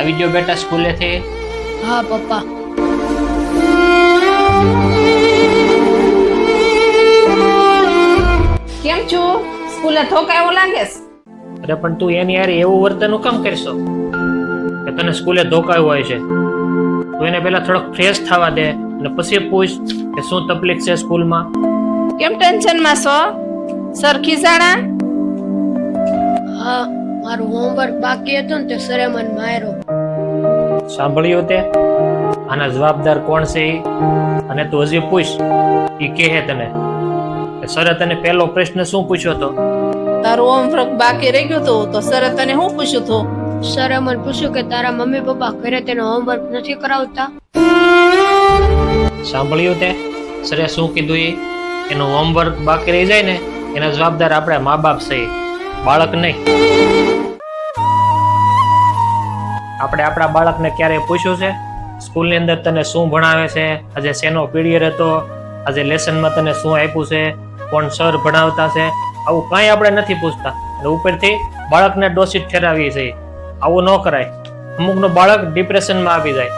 આવી ગયો બેટા સ્કૂલેથી? હા પપ્પા. કેમ છો? સ્કૂલે થોકાયો લાગેસ? અરે પણ તું એની યાર એવું વર્તન કેમ કરશો કે તને સ્કૂલે ધોકાયું હોય છે? તું એને પેલા થોડોક ફ્રેશ થવા દે અને પછી પૂછ કે શું તકલીફ છે સ્કૂલમાં. કેમ ટેન્શનમાં છો? સરખી જાણા? હા, મારું હોમવર્ક બાકી હતું ને તે સરે મને માર્યો. સાંભળ્યું તે? આના જવાબદાર કોણ છે ઈ? અને તું હજી પૂછ ઈ કહે તને કે સરે તને પહેલો પ્રશ્ન શું પૂછ્યો હતો? તારું હોમવર્ક બાકી રહી ગયું હતું તો સરે તને શું પૂછ્યું હતું? સરે મને પૂછ્યું કે તારા મમ્મી પપ્પા ઘરે તેનો હોમવર્ક નથી કરાવતા. સાંભળ્યું તે? સરે શું કીધું ઈ? એનું હોમવર્ક બાકી રહી જાય ને એના જવાબદાર આપણે મા બાપ છે, બાળક નહીં. આપણે આપણા બાળકને ક્યારે પૂછ્યું છે સ્કૂલની અંદર તને શું ભણાવે છે, આજે શેનો પીરિયડ હતો, આજે લેસનમાં તને શું આપ્યું છે, કોણ સર ભણાવતા છે? આવું કાંઈ આપણે નથી પૂછતા અને ઉપરથી બાળકને દોષિત ઠેરાવીએ છીએ. આવું ન કરાય. અમુકનું બાળક ડિપ્રેશનમાં આવી જાય.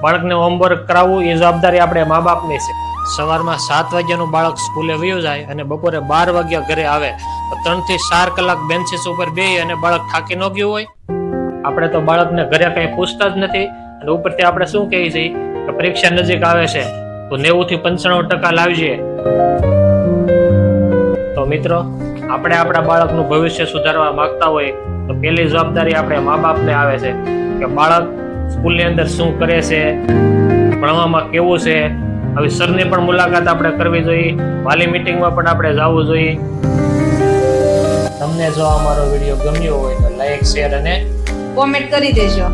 બાળકને હોમવર્ક કરાવવું એ જવાબદારી આપણે મા બાપની છે. સવારમાં 7 વાગ્યાનું બાળક સ્કૂલે વયું જાય અને બપોરે 12 વાગ્યા ઘરે આવે તો 3 થી 4 કલાક બેન્ચીસ ઉપર બેસી અને બાળક થાકી ન ગયું હોય? આપણે તો બાળકને ઘરે કંઈ પૂછતા જ નથી અને ઉપરથી આપણે શું કહીએ છીએ કે પરીક્ષા નજીક આવે છે તો 90 થી 95% લાવજે. તો મિત્રો, આપણે આપણા બાળકનું ભવિષ્ય સુધારવા માંગતા હોય તો પહેલી જવાબદારી આપણે મા બાપને આવે છે કે બાળક સ્કૂલની અંદર શું કરે છે, ભણવામાં કેવું છે. આવી સરની પણ મુલાકાત આપણે કરવી જોઈએ, વાલી મીટિંગમાં પણ આપણે જવું જોઈએ. તમને જો અમારો વિડીયો ગમ્યો હોય તો લાઈક, શેર અને કોમેન્ટ કરી દેજો.